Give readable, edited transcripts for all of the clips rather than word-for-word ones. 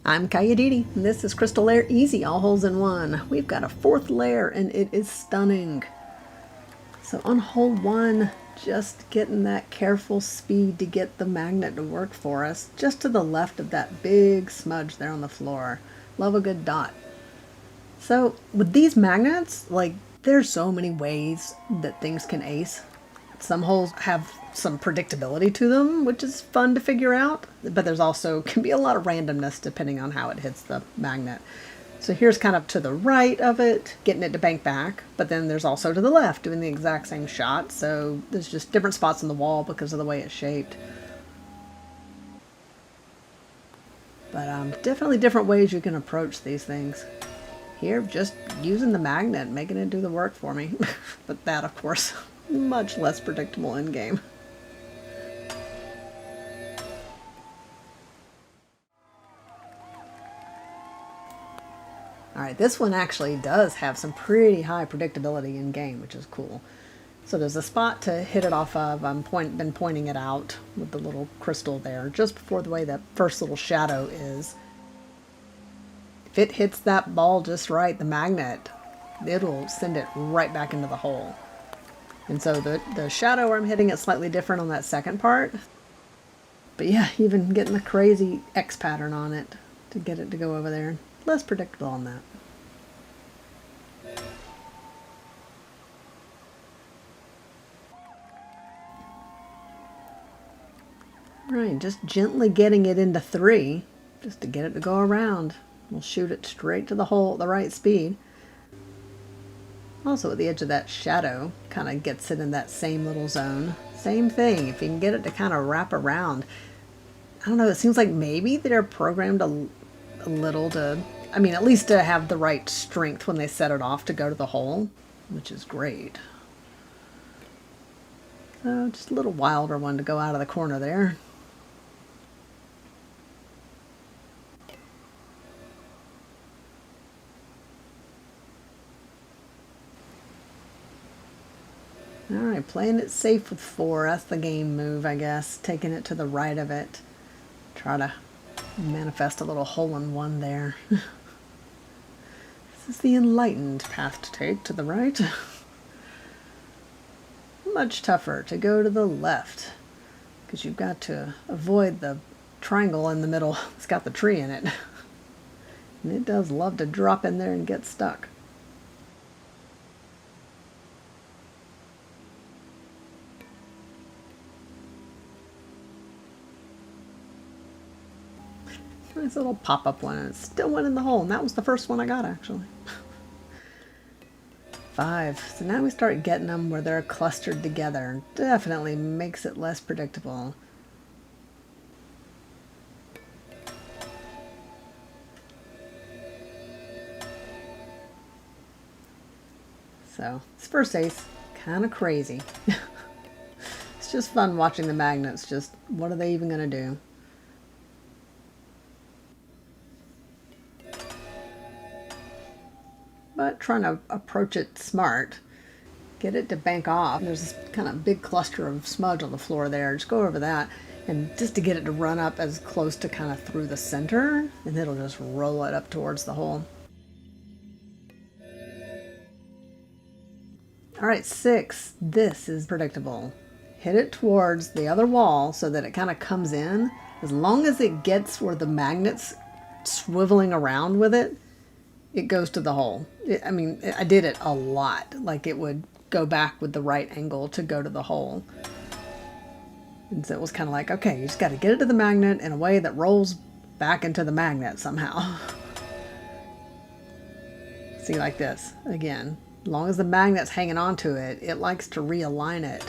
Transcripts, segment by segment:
I'm Kayaditi, and this is Crystal Lair Easy, all holes in one. We've got a fourth layer, and it is stunning. So on hole one, just getting that careful speed to get the magnet to work for us, just to the left of that big smudge there on the floor. Love a good dot. So with these magnets, there's so many ways that things can ace. Some holes have some predictability to them, which is fun to figure out, but there's also can be a lot of randomness depending on how it hits the magnet. So here's kind of to the right of it, getting it to bank back, but then there's also to the left doing the exact same shot, so there's just different spots on the wall because of the way it's shaped. But definitely different ways you can approach these things. Here, just using the magnet, making it do the work for me. But that, of course, much less predictable in game. Alright, this one actually does have some pretty high predictability in game, which is cool. So there's a spot to hit it off of. I've been pointing it out with the little crystal there, just before the way that first little shadow is. If it hits that ball just right, the magnet, it'll send it right back into the hole. And so the shadow where I'm hitting it slightly different on that second part. But yeah, even getting the crazy X pattern on it to get it to go over there. Less predictable on that. Right, just gently getting it into 3, just to get it to go around. We'll shoot it straight to the hole at the right speed. Also at the edge of that shadow, kind of gets it in that same little zone. Same thing, if you can get it to kind of wrap around. I don't know, it seems like maybe they're programmed a little to, I mean, at least to have the right strength when they set it off to go to the hole, which is great. So just a little wilder one to go out of the corner there. Alright, playing it safe with 4. That's the game move, I guess. Taking it to the right of it. Try to manifest a little hole-in-one there. This is the enlightened path to take to the right. Much tougher to go to the left, because you've got to avoid the triangle in the middle. It's got the tree in it. And it does love to drop in there and get stuck. Nice little pop-up one, and it still went in the hole, and that was the first one I got, actually. 5. So now we start getting them where they're clustered together. Definitely makes it less predictable. So, this first ace, kind of crazy. It's just fun watching the magnets, just what are they even going to do? But trying to approach it smart. Get it to bank off. There's this kind of big cluster of smudge on the floor there. Just go over that, and just to get it to run up as close to kind of through the center, and it'll just roll it up towards the hole. Alright, 6. This is predictable. Hit it towards the other wall so that it kind of comes in. As long as it gets where the magnet's swiveling around with it, it goes to the hole. I mean, I did it a lot. Like, it would go back with the right angle to go to the hole. And so it was kind of like, okay, you just got to get it to the magnet in a way that rolls back into the magnet somehow. See, like this. Again, as long as the magnet's hanging onto it, it likes to realign it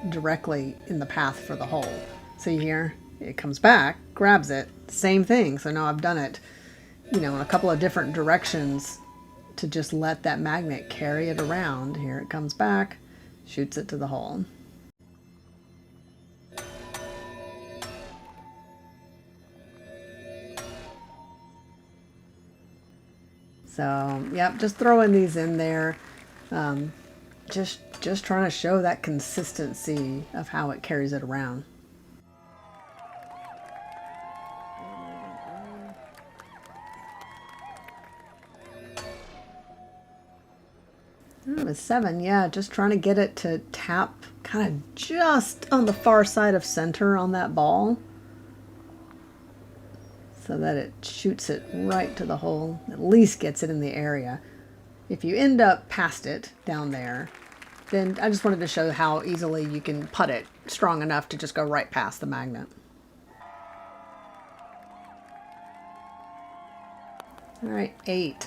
directly in the path for the hole. See here? It comes back, grabs it, same thing. So now I've done it, you know, in a couple of different directions to just let that magnet carry it around. Here it comes back, shoots it to the hole. So, yep, just throwing these in there. Just trying to show that consistency of how it carries it around. Oh, it's 7, yeah, just trying to get it to tap kind of just on the far side of center on that ball so that it shoots it right to the hole, at least gets it in the area. If you end up past it down there, then I just wanted to show how easily you can putt it strong enough to just go right past the magnet. All right, 8.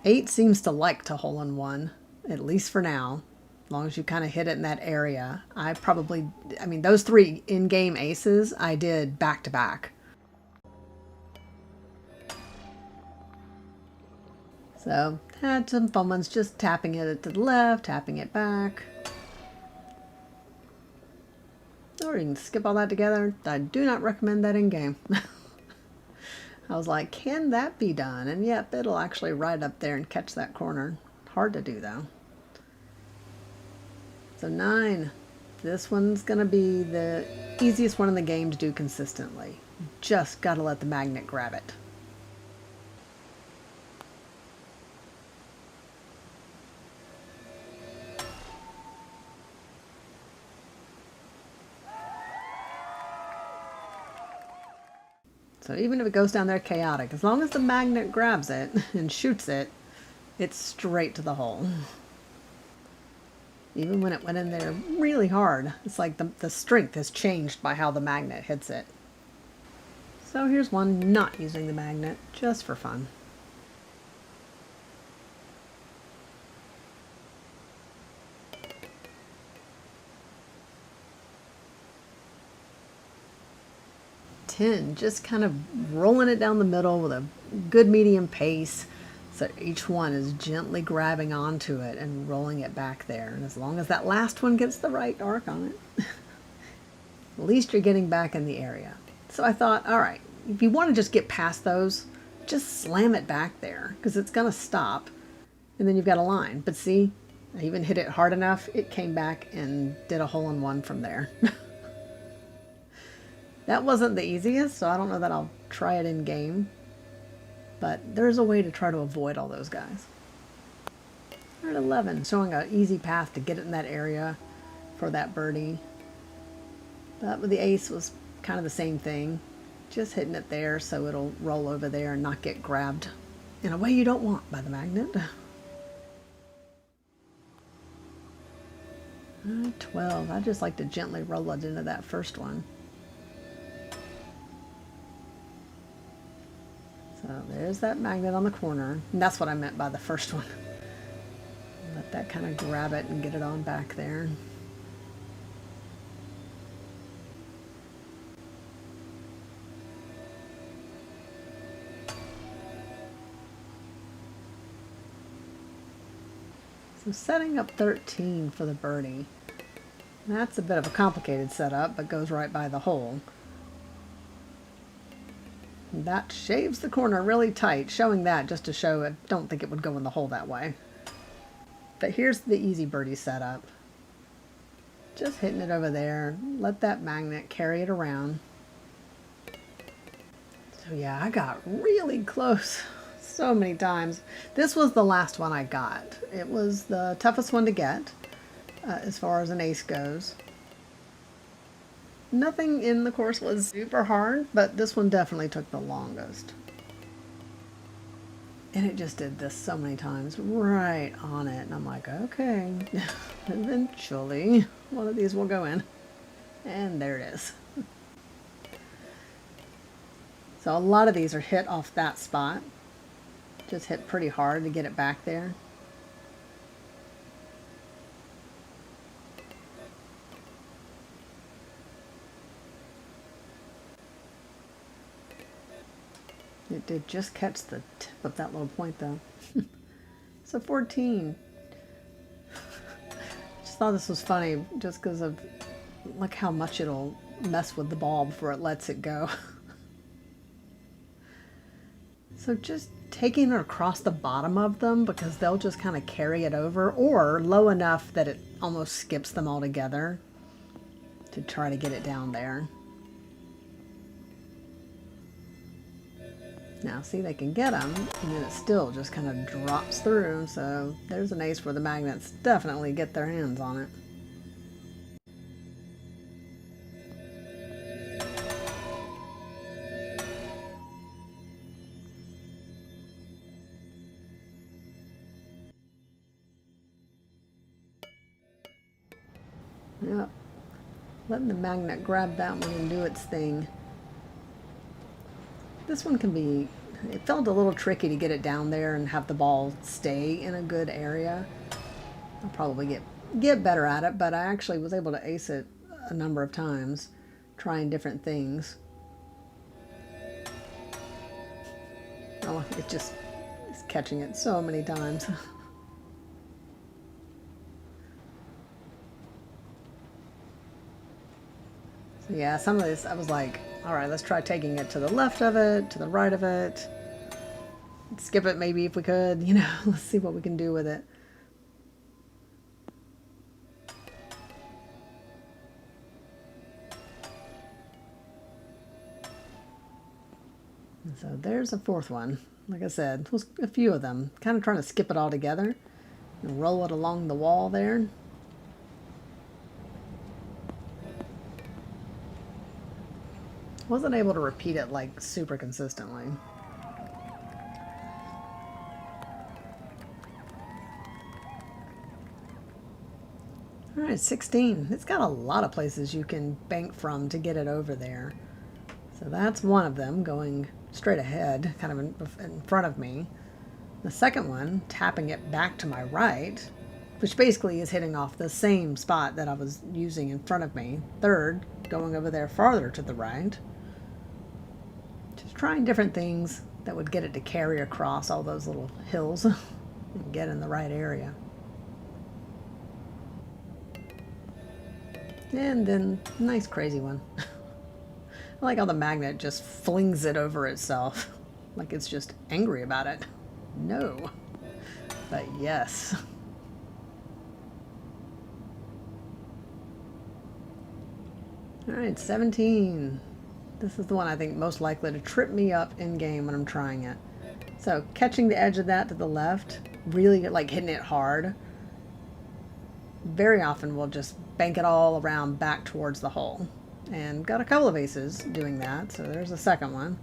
8 seems to like to hole in one, at least for now. As long as you kind of hit it in that area. I mean, those 3 in-game aces I did back to back. So, had some fun ones just tapping it to the left, tapping it back. Or you can skip all that together. I do not recommend that in-game. I was like, can that be done? And yep, it'll actually ride up there and catch that corner. Hard to do, though. So 9. This one's going to be the easiest one in the game to do consistently. Just got to let the magnet grab it. So even if it goes down there chaotic, as long as the magnet grabs it and shoots it, it's straight to the hole. Even when it went in there really hard, it's like the strength has changed by how the magnet hits it. So here's one not using the magnet, just for fun. Just kind of rolling it down the middle with a good medium pace, so each one is gently grabbing onto it and rolling it back there. And as long as that last one gets the right arc on it, at least you're getting back in the area. So I thought, all right, if you want to just get past those, just slam it back there because it's going to stop and then you've got a line. But see, I even hit it hard enough, it came back and did a hole-in-one from there. That wasn't the easiest, so I don't know that I'll try it in game. But there's a way to try to avoid all those guys. We're at 11, showing an easy path to get it in that area for that birdie. But with the ace was kind of the same thing. Just hitting it there so it'll roll over there and not get grabbed in a way you don't want by the magnet. 12. I just like to gently roll it into that first one. So there's that magnet on the corner. And that's what I meant by the first one. Let that kind of grab it and get it on back there. So setting up 13 for the birdie. That's a bit of a complicated setup, but goes right by the hole. That shaves the corner really tight, showing that just to show I don't think it would go in the hole that way. But here's the easy birdie setup. Just hitting it over there, let that magnet carry it around. So yeah, I got really close so many times. This was the last one I got. It was the toughest one to get as far as an ace goes. Nothing in the course was super hard, but this one definitely took the longest. And it just did this so many times, right on it. And I'm like, okay, eventually one of these will go in. And there it is. So a lot of these are hit off that spot. Just hit pretty hard to get it back there. It did just catch the tip of that little point though. So 14. Just thought this was funny just because of look how much it'll mess with the ball before it lets it go. So just taking it across the bottom of them because they'll just kind of carry it over, or low enough that it almost skips them all together to try to get it down there. Now see, they can get them, and then it still just kind of drops through, so there's an ace where the magnets definitely get their hands on it. Yep. Letting the magnet grab that one and do its thing. This one can be, it felt a little tricky to get it down there and have the ball stay in a good area. I'll probably get better at it, but I actually was able to ace it a number of times, trying different things. Oh, it just is catching it so many times. So yeah, some of this I was like, all right, let's try taking it to the left of it, to the right of it. Skip it maybe if we could, you know, let's see what we can do with it. And so there's a fourth one. Like I said, it was a few of them. Kind of trying to skip it all together and roll it along the wall there. Wasn't able to repeat it like super consistently. All right, 16. It's got a lot of places you can bank from to get it over there. So that's one of them, going straight ahead, kind of in front of me. The second one, tapping it back to my right, which basically is hitting off the same spot that I was using in front of me. Third, going over there farther to the right. Just trying different things that would get it to carry across all those little hills and get in the right area. And then, nice crazy one. I like how the magnet just flings it over itself, like it's just angry about it. No, but yes. All right, 17. This is the one I think most likely to trip me up in game when I'm trying it. So catching the edge of that to the left, really like hitting it hard. Very often we'll just bank it all around back towards the hole. And got a couple of aces doing that, so there's a second one.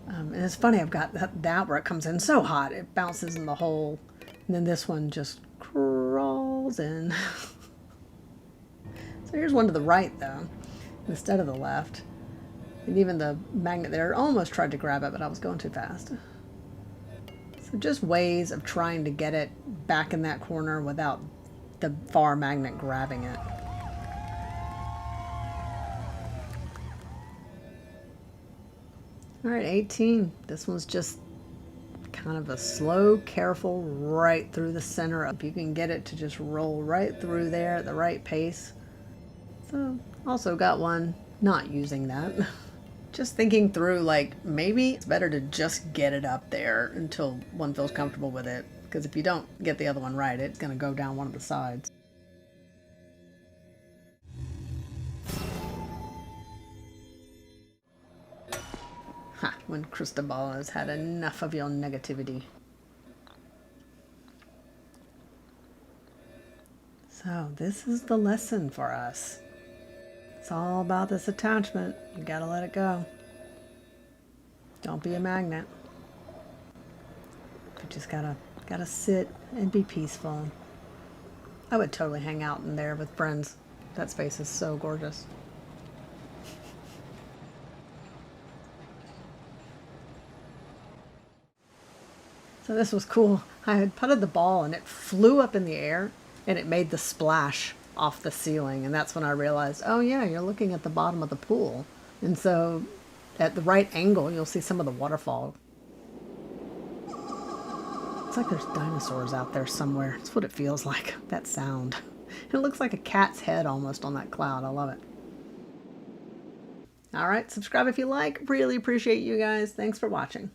And it's funny, I've got that where it comes in so hot, it bounces in the hole, and then this one just crawls in. So here's one to the right, though, instead of the left. And even the magnet there almost tried to grab it, but I was going too fast. So just ways of trying to get it back in that corner without the far magnet grabbing it. All right, 18. This one's just kind of a slow, careful, right through the center. If you can get it to just roll right through there at the right pace. So, also got one not using that. Just thinking through, like, maybe it's better to just get it up there until one feels comfortable with it. Because if you don't get the other one right, it's going to go down one of the sides. Ha, when Cristobal has had enough of your negativity. So this is the lesson for us. It's all about this attachment. You gotta let it go. Don't be a magnet. You just gotta sit and be peaceful. I would totally hang out in there with friends. That space is so gorgeous. So this was cool. I had putted the ball and it flew up in the air and it made the splash off the ceiling. And that's when I realized, oh yeah, you're looking at the bottom of the pool. And so at the right angle, you'll see some of the waterfall. It's like there's dinosaurs out there somewhere. It's what it feels like, that sound. It looks like a cat's head almost on that cloud. I love it. All right, subscribe if you like. Really appreciate you guys. Thanks for watching.